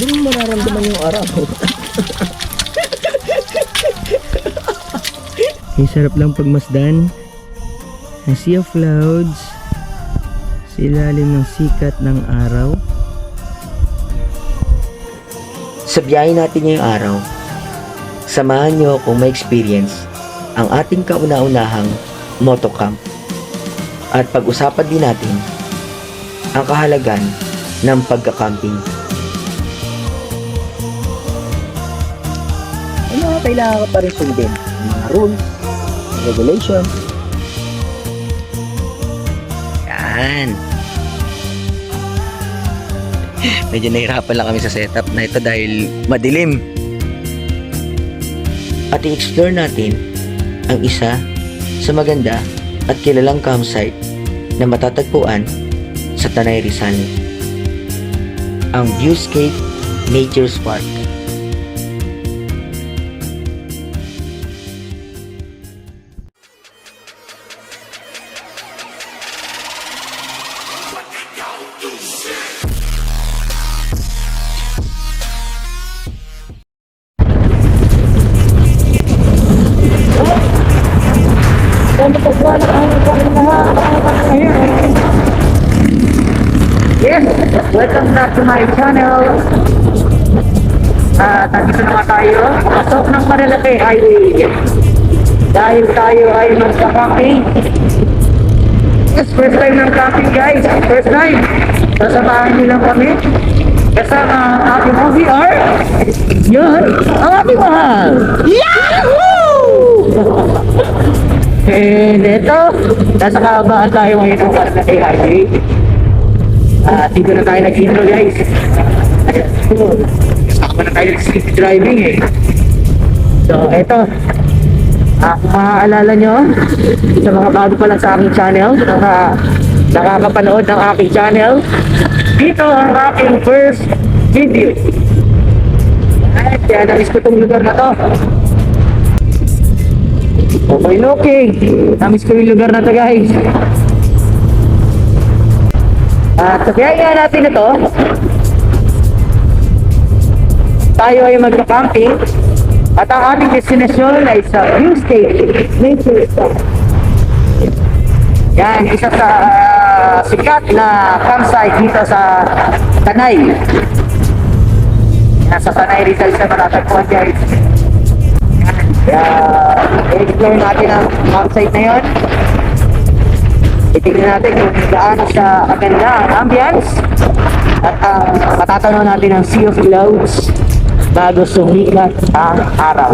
Doon mo mararamdaman yung araw. Ang sarap lang pagmasdan ang sea of clouds sa ilalim ng sikat ng araw. Sa biyahe natin ngayong araw, samahan nyo akong ma-experience ang ating kauna-unahang motocamp at pag-usapan din natin ang kahalagan ng pagka-camping. Ano kailangan ka pa rin sundin? Mga rules, regulation. Yan. Medyo nahirapan lang kami sa setup na ito dahil madilim. At i-explore natin ang isa sa maganda at kilalang campsite na matatagpuan sa Tanay Rizal, ang Viewscape Nature Park. Yes, welcome back to my channel. Nandito na nga tayo. Pasok ng Marilaki Highway. Dahil tayo ay magka-camping. Yes, first time ng camping guys. First time. Sasamahan niyo lang kami. Kasama ang ating OVR. Yun, ang ating mahal. Yahoo! And ito, nasa kabaan tayo ngayon ng Marilaki Highway. Dito na tayo nag-intro guys. Ako na tayo nag-sleep driving eh. So eto, maaalala nyo sa mga bago pa lang sa aking channel, nakakapanood ng aking channel, dito ang aking first video. Ay, kaya namiss ko itong lugar na to. Okay, namiss ko yung lugar na to guys. At sa biyaya natin ito, tayo ay magka-camping at ang ating destinasyon ay sa Viewscape Nature Park. Yan, isa sa sikat na campsite dito sa Tanay. Nasa Tanay Rizal sa matatagpuan guys. Kaya i-explore natin ang campsite na yun. Itignan natin kung gaano sa maganda ang ambience at matatanaw natin ang sea of clouds bago sumikat ang araw.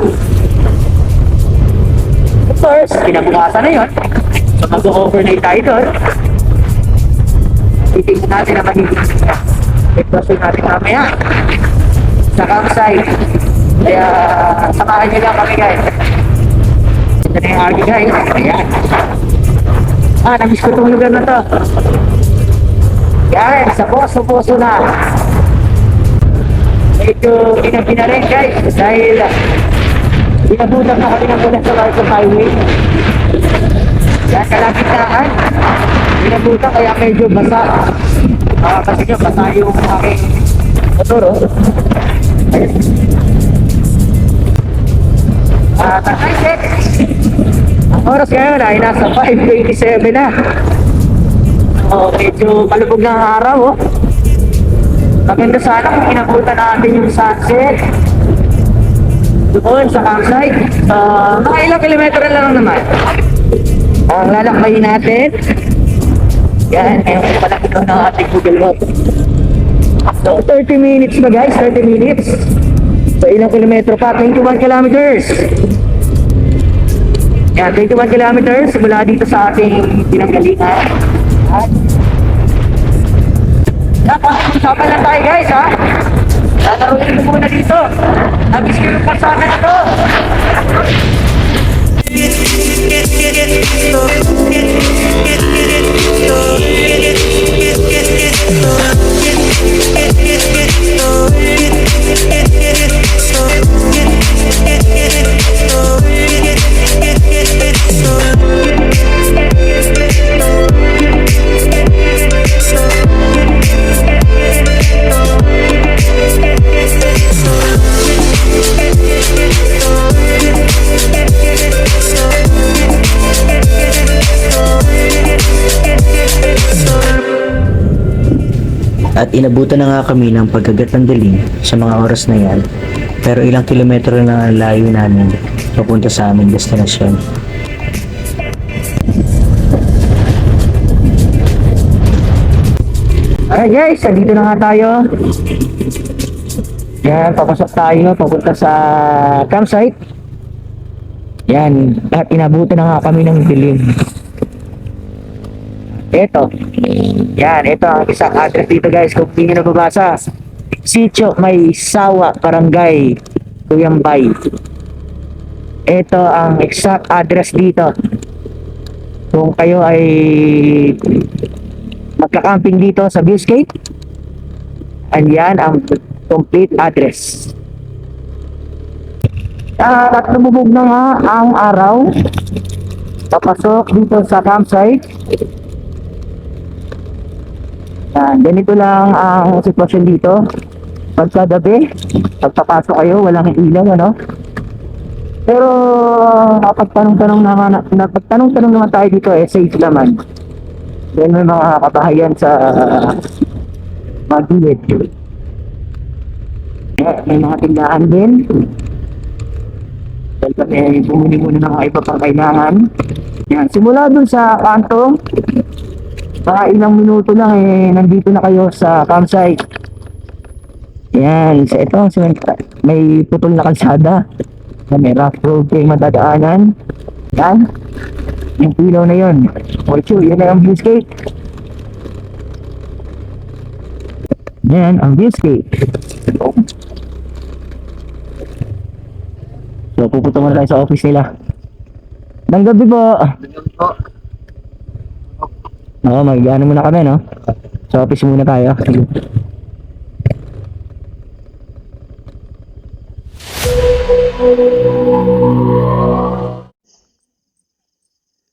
Of course, kinabukasan na yun. So mag-overnight tayo doon. Itignan natin ang magiging sitwasyon natin mamaya sa campsite. Kaya samahan nyo lang kami guys. Ito na yung RV guys. Ayan. Namiss ko itong lugar na to. Yan, sa poso-poso na. Medyo ginabi na rin guys. Dahil binabutan na kami ng mula sa Marcos Highway. Yan, kalagitaan. Binabutan kaya medyo basa. Kasi nyo, basa yung aking motor. Ayan. Ang oras ngayon ay nasa 5:27 na. Medyo palubog ng araw. Maganda sana kung inabutan natin yung sunset doon sa campsite. Mga ilang kilometro lang naman ang lalakbayin natin. Yan, ngayon pala ito ng ating Google Maps. So 30 minutes ba guys? 30 minutes. So ilang kilometro pa? 21 kilometers. Yan, 21 kilometers mula dito sa ating pinanggalingan. Napag-usapan lang tayo guys ha. Tataruin ko muna dito. Nabis ko yung pasana na to. At inabutan na nga kami ng pagkagat ng dilim sa mga oras na yan. Pero ilang kilometro na ang layo namin papunta sa aming destinasyon. Alright guys, dito na nga tayo. Yan, papasok tayo papunta sa campsite. Yan, at inabutan na nga kami ng dilim. Ito. Yan, ito ang isang address dito guys. Kung hindi nyo nababasa, Sitio May Sawa, Barangay Tuyambay. Ito ang exact address dito. Kung kayo ay magka-camping dito sa Viewscape, andyan ang complete address. At lumubog na nga ang araw. Papasok dito sa campsite. Ganito lang ang sitwasyon dito. Pagkagabi, pagpapasok kayo, walang ilaw, ano? Pero napagtanong-tanong naman tayo dito, safe naman. Then may mga kabahayan sa magilid. May mga tindahan din. Dahil kami bumili muna ng mga iba pang kailangan. Yan, simula dun sa kanto, mga ilang minuto lang nandito na kayo sa campsite. Yan, sa ito may putol na kalsada. May rough road kayo madadaanan. Yan, yung ilaw na yun. Orcho, yun na ang Viewscape. Yan ang Viewscape. So pupunta muna tayo sa office nila. Nang gabi po. Oo, mag-ano muna kami, no? Sa office muna tayo. Sige.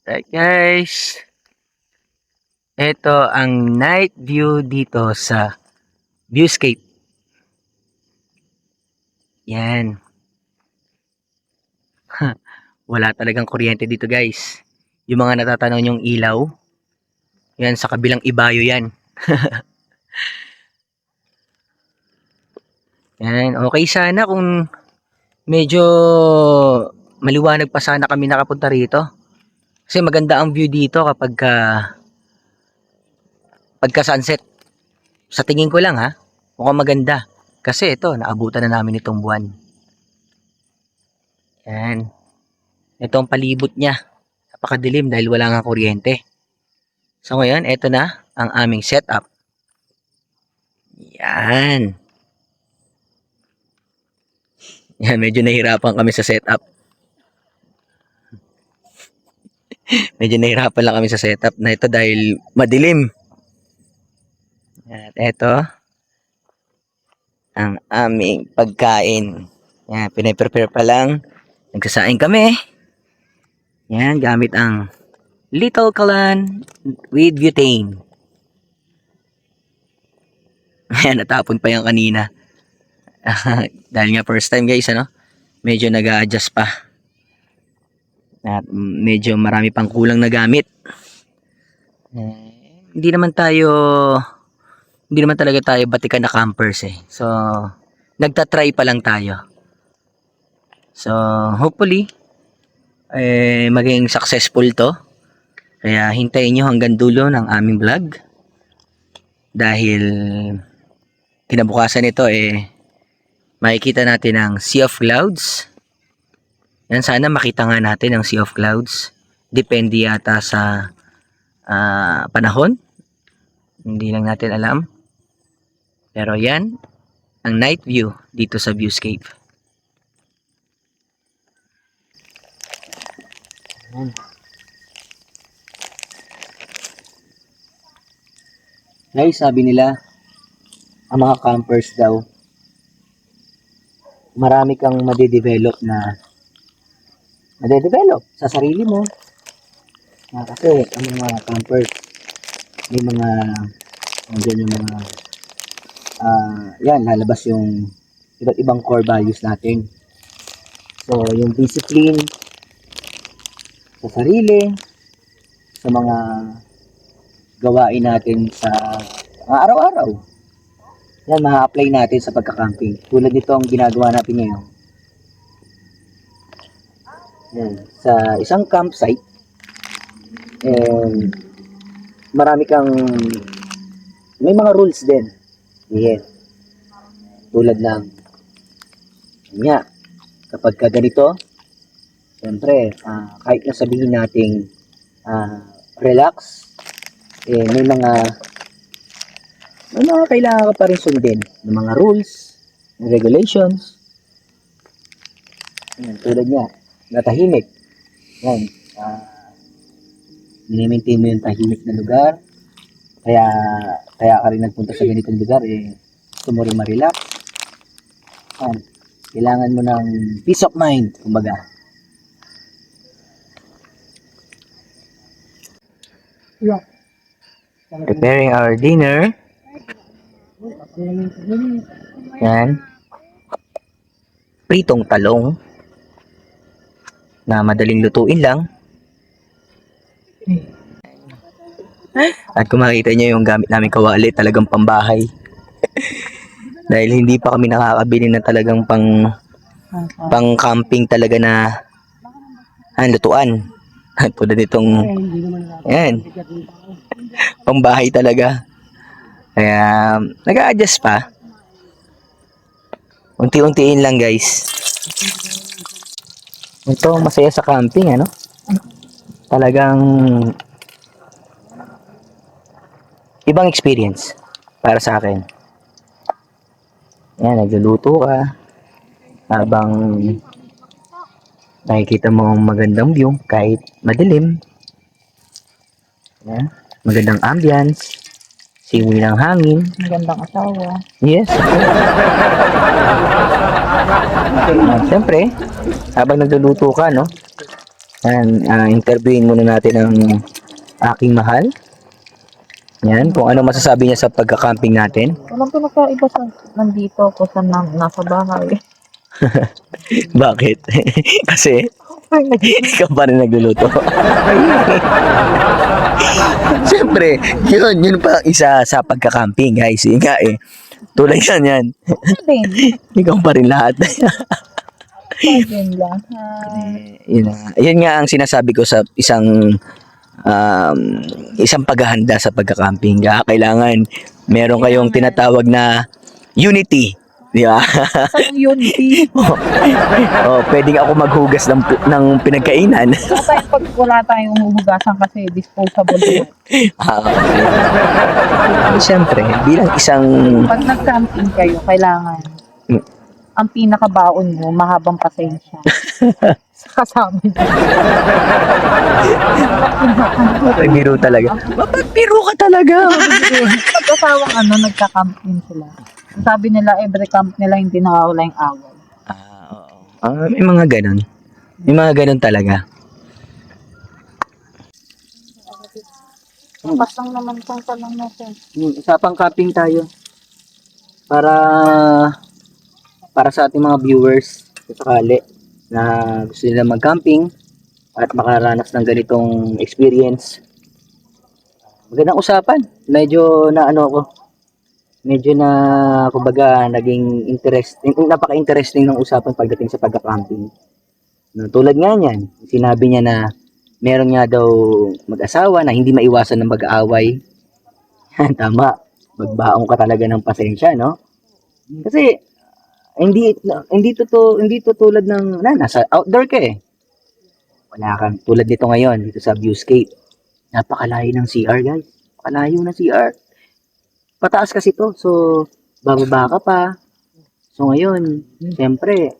Right guys, ito ang night view dito sa Viewscape. Yan. Wala talagang kuryente dito guys. Yung mga natatanaw yung ilaw, yan sa kabilang ibayo yan. Yan, okay sana kung medyo maliwanag pa sana kami nakapunta rito. Kasi maganda ang view dito kapag pagka sunset. Sa tingin ko lang ha, mukhang maganda. Kasi ito, naabutan na namin itong buwan. Yan. Ito ang palibot niya. Napakadilim dahil wala nga kuryente. So ngayon, ito na ang aming setup. Yan. Yan, medyo nahirapan kami sa setup. Medyo nahirapan lang kami sa setup na ito dahil madilim. At ito ang aming pagkain. Yan, pinaprepare pa lang. Nagsasaing kami. Yan, gamit ang Little Kalan with butane. Ayan, natapon pa yan kanina. Dahil nga first time guys, ano? Medyo nag-a-adjust pa. At medyo marami pang kulang na gamit. Hindi naman talaga tayo batikan na campers eh. So, nagtatry pa lang tayo. So, hopefully, maging successful to. Kaya hintayin nyo hanggang dulo ng aming vlog. Dahil kinabukasan nito makikita natin ang Sea of Clouds. Yan, sana makita nga natin ang Sea of Clouds. Depende yata sa panahon. Hindi lang natin alam. Pero yan, ang night view dito sa Viewscape. Guys, sabi nila, ang mga campers daw, marami kang madedevelop sa sarili mo. Kasi ang mga campers, may mga nandiyan yung mga yan, lalabas yung iba't ibang core values natin. So, yung discipline sa sarili, sa mga gawain natin sa araw-araw. Yan, ma-apply natin sa pagka-camping. Tulad nito ang ginagawa natin ngayon. Yan, sa isang campsite, and marami kang, may mga rules din. Yan. Tulad ng, yan nga, kapag ka ganito, siyempre, kahit na sabihin nating relax, may mga kailangan ka pa rin sundin ng mga rules, ng regulations. Yan, tulad niya, natahimik. Yan, minimaintain mo yung tahimik na lugar. Kaya ka rin nagpunta sa ganitong lugar, gusto mo rin ma-relax. Yan, kailangan mo ng peace of mind, kumbaga. Yeah. Preparing our dinner. Yan. Pritong talong na madaling lutuin lang. At kung makita nyo yung gamit namin kawali, talagang pambahay. Dahil hindi pa kami nakakabili na talagang pang camping talaga na lutuan. Tulad nitong yan, pambahay talaga. Kaya nag-a-adjust pa. Unti-untiin lang, guys. Ito masaya sa camping, ano? Talagang ibang experience para sa akin. Yan, nagluluto ka habang nakikita mo ang magandang view kahit madilim. Yan, magandang ambience, simoy ng hangin. Magandang asawa. Yes. Siyempre, habang nagluluto ka, no? Yan, interviewin muna natin ang aking mahal. Yan, kung ano masasabi niya sa pagka-camping natin. Walang pinagkaiba sa nandito ko sa nasa bahay. Bakit? Kasi ikaw pa rin nagluluto. Siyempre, yun pa isa sa pagka-camping, guys. Yun nga tulad yan. Din. Ikaw pa rin lahat. Din lang. Yun nga ang sinasabi ko sa isang paghahanda sa pagka-camping. Kailangan meron kayong tinatawag na unity. Di ba? Saan yung unity? Pwedeng ako maghugas ng pinagkainan. Pag wala tayong huhugasan kasi disposable yun. Siyempre, bilang isang Pag nag-camping kayo, kailangan ang pinakabaon mo, mahabang pasensya. Sa kasama niyo. biro talaga. Mapagpiro ka talaga. Pag-asawang nagka-camping sila. Sabi nila, every camp nila hindi nakawala yung away. Oo. May mga ganun. May mga ganun talaga. Pasang naman kung lang natin. Usapang camping tayo. Para sa ating mga viewers sa sakali na gusto nila mag-camping at makaranas ng ganitong experience. Magandang usapan. Medyo kumbaga naging napaka-interesting ng usapan pagdating sa pagka-camping. Tulad nga niyan, sinabi niya na meron nga daw mag-asawa na hindi maiwasan ng mag-aaway. Tama, magbaong ka talaga ng pasensya, no? Kasi hindi to tulad ng nasa outdoor ka Wala kang tulad nito ngayon dito sa viewscape. Napakalayo ng CR, guys. Napakalayo ng CR. Pataas kasi to. So bababa ka pa. So ngayon, siyempre,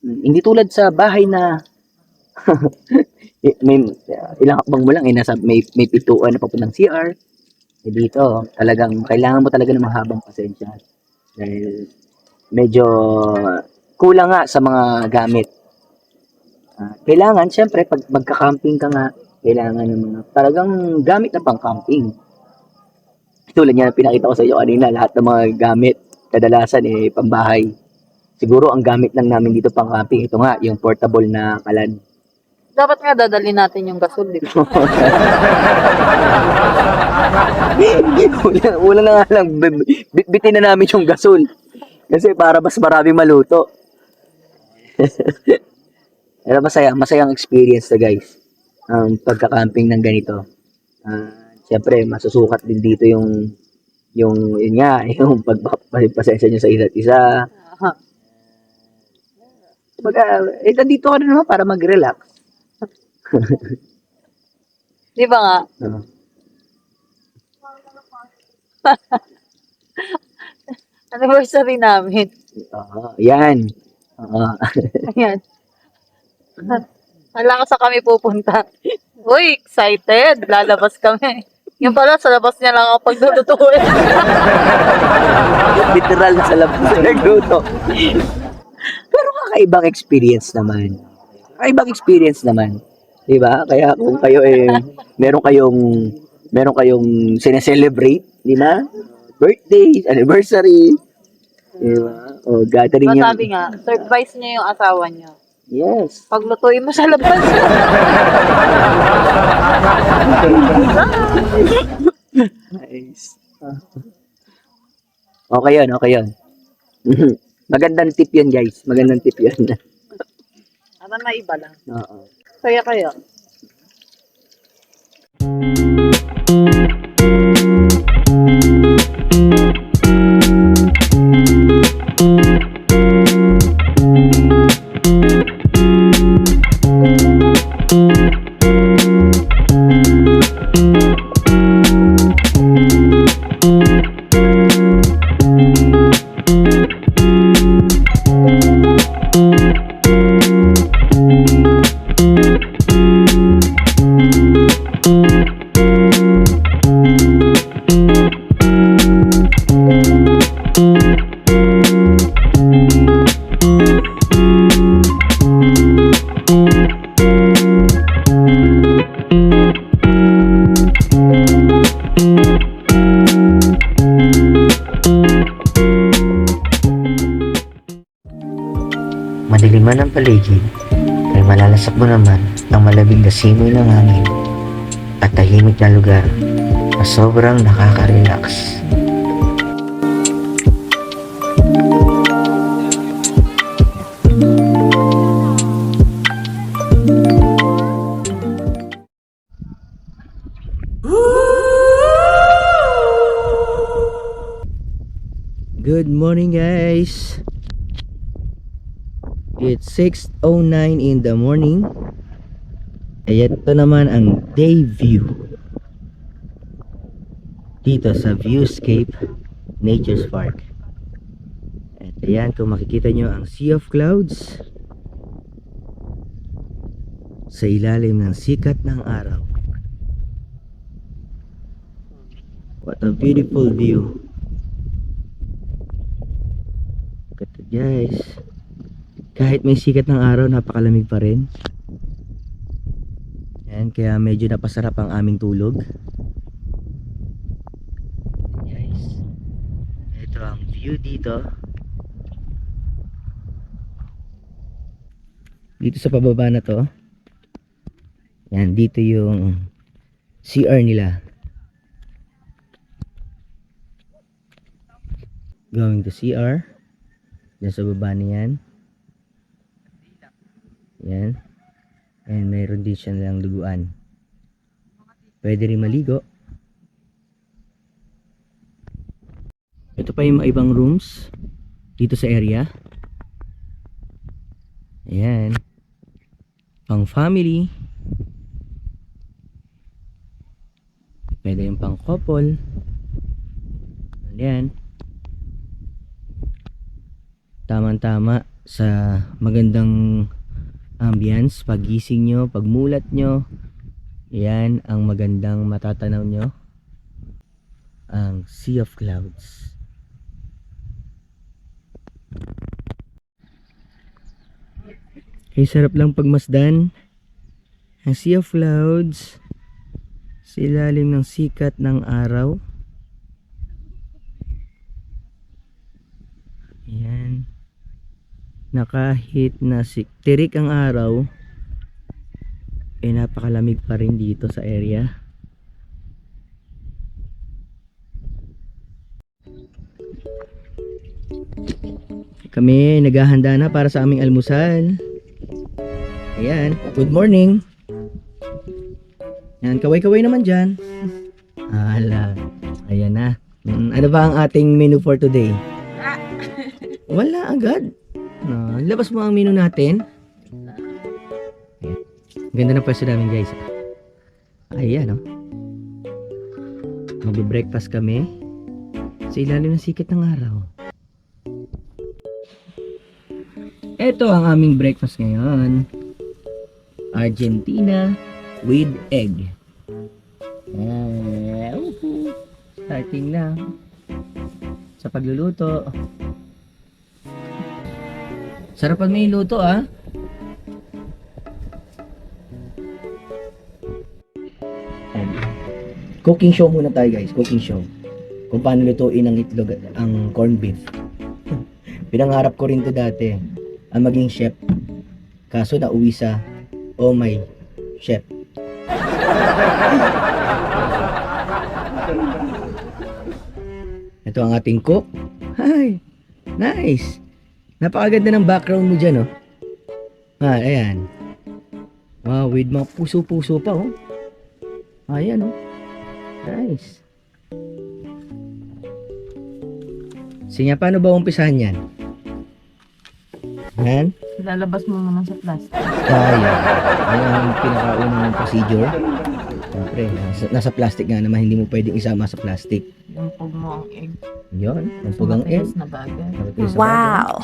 hindi tulad sa bahay na may ilang hakbang mo lang may pituan na papuntang CR. Dito, talagang kailangan mo talaga ng mahabang pasensya. Dahil medyo kulang nga sa mga gamit. Kailangan, syempre, pag magka-camping ka nga, kailangan ng mga talagang gamit na pang-camping. Tulad niya na pinakita ko sa iyo kanina, lahat ng mga gamit, kadalasan pambahay. Siguro ang gamit lang namin dito pang-camping, ito nga, yung portable na kalan. Dapat nga dadali natin yung gasol, di ba? Una na nga lang, bitin na namin yung gasol. Kasi para mas maraming maluto. Pero masayang experience to guys. Ang pagka-camping ng ganito. Siyempre, masusukat din dito yung yun nga, yung pagpasensya nyo sa isa't isa. Nandito ka na naman para mag-relax. Di ba nga? Uh, Anniversary namin. yan. Ayan. Wala ka sa kami pupunta. Uy, excited. Lalabas kami. Yung pala, sa labas niya lang ako pagdudutuin. Literal na sa labas na nagluto. Pero kakaibang experience naman. Kakaibang experience naman. Diba? Kaya kung kayo meron kayong sineselebrate, di ba? Birthday, anniversary, di ba? O gathering Diba yung... sabi nga, surprise niya yung asawa niya. Yes. Paglutuin mo sa labas. Nice. Okay yun, okay yun. Magandang tip yun, guys. Magandang tip yun. Para maiba lang. Oo. Kaya. Madilim man ang paligid, ay malalasap mo naman ang malabig na simoy ng hangin at tahimik na lugar na sobrang nakaka-relax. Good morning, guys! It's 6:09 in the morning. Ayan, ito naman ang day view dito sa Viewscape Nature's Park. At ayan, kung makikita nyo ang sea of clouds sa ilalim ng sikat ng araw. What a beautiful view. Look at it, guys. Kahit may sikat ng araw, napakalamig pa rin. Yan, kaya medyo napasarap ang aming tulog. Guys, ito ang view dito. Dito sa pababa na to. Yan, dito yung CR nila. Going to CR. Diyan sa baba niyan. Yan. And mayroon din siya nilang luguan. Pwede rin maligo. Ito pa yung mga ibang rooms dito sa area. Ayan. Pang family. Pwede yung pang couple. Ayan. Tama-tama sa magandang ambience, pagising nyo, pagmulat nyo, yan ang magandang matatanaw nyo, ang Sea of Clouds. Kaya sarap lang pagmasdan ang Sea of Clouds sa ilalim ng sikat ng araw. Yan, na kahit na tirik ang araw, napakalamig pa rin dito sa area. Kami naghahanda na para sa aming almusal. Ayan, good morning. Yan, kaway-kaway naman dyan. Ala, ayan na. Ano ba ang ating menu for today? Wala agad. No, labas mo ang menu natin. Ayan. Ganda ng pwesto namin guys. Ayan, no? Magbe-breakfast kami sa ilalim ng sikat ng araw. Ito ang aming breakfast ngayon. Argentina with egg. Starting na sa pagluluto. Sarap pag may luto ah. Cooking show muna tayo guys, cooking show. Kung paano lutuin ang itlog at ang corned beef. Pinangarap ko rin to dati. Ang maging chef. Kaso nauwi sa oh my chef. Ito ang ating cook. Hi. Nice. Napakaganda ng background mo dyan, oh. Ayan. Wow, with mga puso-puso pa, oh. Ayan, oh. Nice. Sige, paano ba umpisahan yan? Ayan. Lalabas mo muna sa plastic. Ayan. Ayan ang pinakaunang procedure. Siyempre, nasa plastic nga naman, hindi mo pwedeng isama sa plastic. Lumpog mo ang egg. Yun, lumpog ang egg. Matigas na bagay. Wow!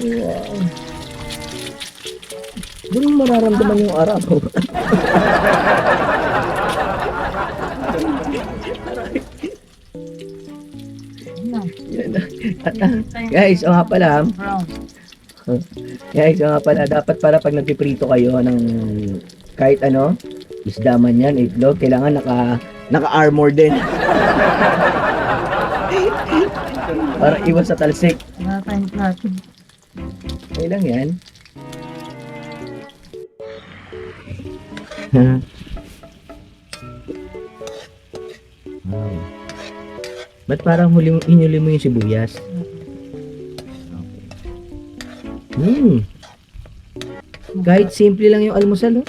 Wow! Doon mo mararamdaman yung araw. Yan na. Guys, o nga pala, Brown. guys, o nga pala, dapat para pag nagpiprito kayo ng kahit ano, isda man yan, itlog, kailangan naka-armor din. Para iwas sa talsik. Nakakain natin. Okay lang yan. Wow. Ba't parang hinuli mo yung sibuyas? Okay. Kahit simple lang yung almusal, oh.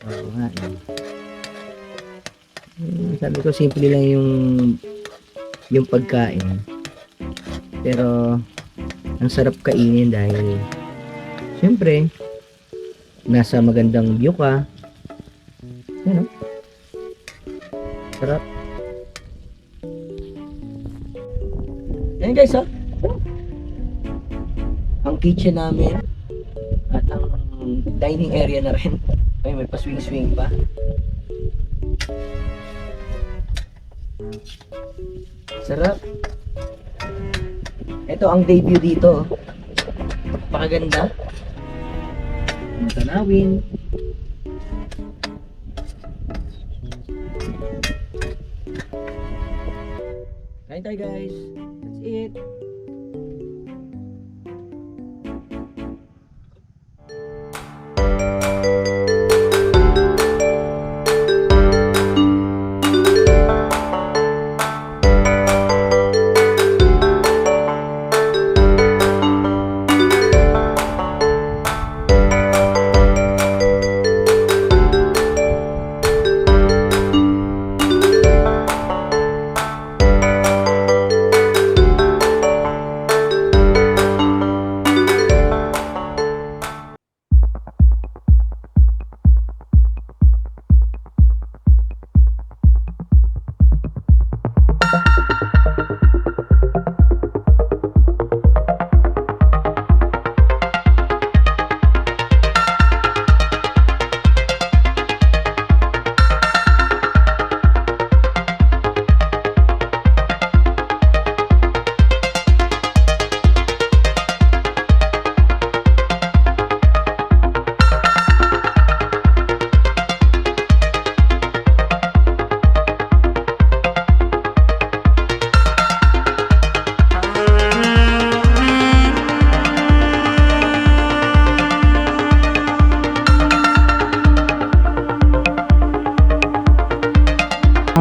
Oo nga, eh. Sabi ko, simple lang yung pagkain. Pero, ang sarap kainin dahil, syempre, nasa magandang view ka. Yan, oh. Sarap. Yan guys, oh. Ang kitchen namin at ang dining area na rin. Ay, may pa-swing-swing pa. Sarap. Ito ang debut dito. Napakaganda. Ang tanawin. Kain tayo guys. That's it.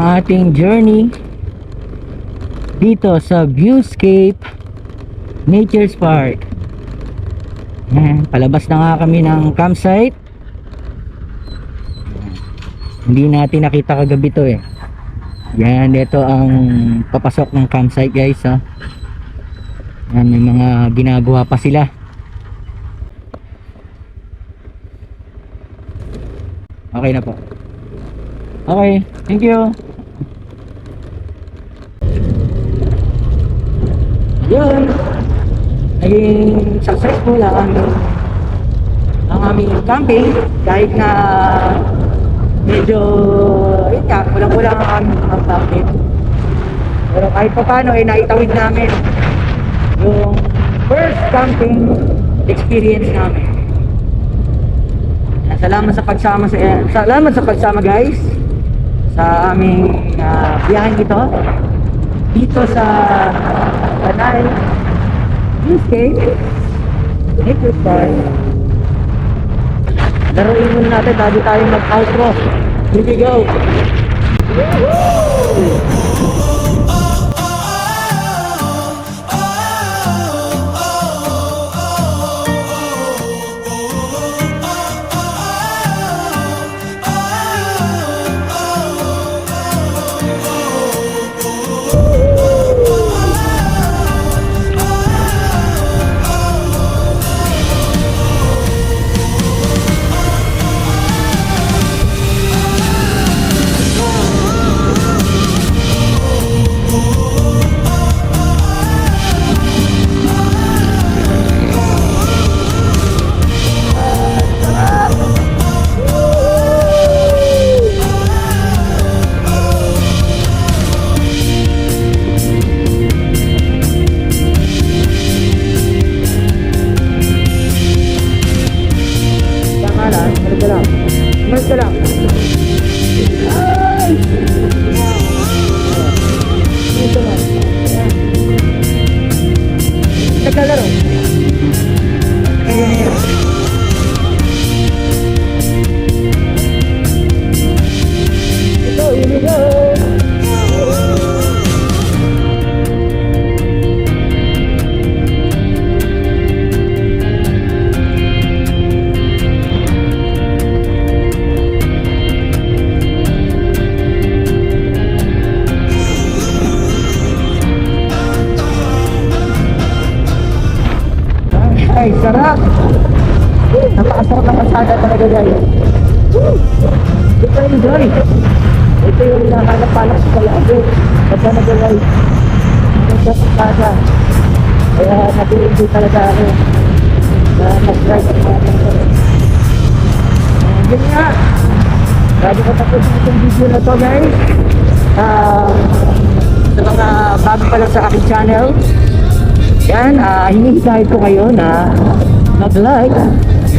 ating journey dito sa Viewscape Nature's Park. Yan, palabas na nga kami ng campsite. Hindi natin nakita kagabi to eh. Yan, ito ang papasok ng campsite guys. Oh. Yan, may mga ginagawa pa sila. Okay na po. Okay, thank you. Yun. Naging successful ang aming camping kahit na medyo yun nga, kulang-kulang ang aming mga camping. Pero kahit pa paano ay naitawid namin yung first camping experience namin. Salamat sa pagsama guys sa aming biyaheng ito dito sa Panay Viewscape Nature's Park. Laruin muna natin bago tayo mag-outro. Here we go! Naglalaro. Ito, here we go. Ay, sarap! Napakasarap ng kalsada talaga guys. Ito enjoy! Ito yung hinahanap-hanap sa kalado. Basta na guys. Ito sa kalsada. Kaya nag-enjoy talaga ako na mag-drive ang mga mga. Yun nga! Bago ko tapos itong video na to guys. Sa mga bago pa lang sa aking channel, yan, hinihikayat ko kayo na mag-like,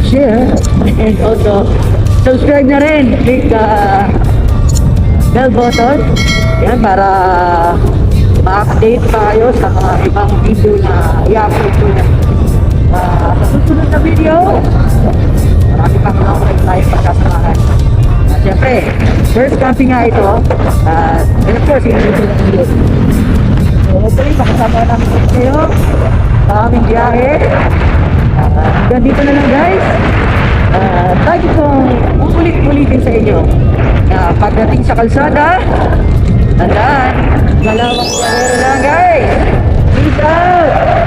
share, and also subscribe na rin. Click the bell button. Yan, para ma-update pa kayo sa mga ibang video na i-upload ko na. Sa susunod na video, marami pang mga tayo pagkasamahan. Siyempre, first camping nga ito. And of course, i-video na video. So, hopefully, makasama namin kayo sa aming biyahe. Hanggang dito na lang guys. Lagi kong ulit-ulitin sa inyo na pagdating sa kalsada, tandaan, malawak na lang guys. Peace out!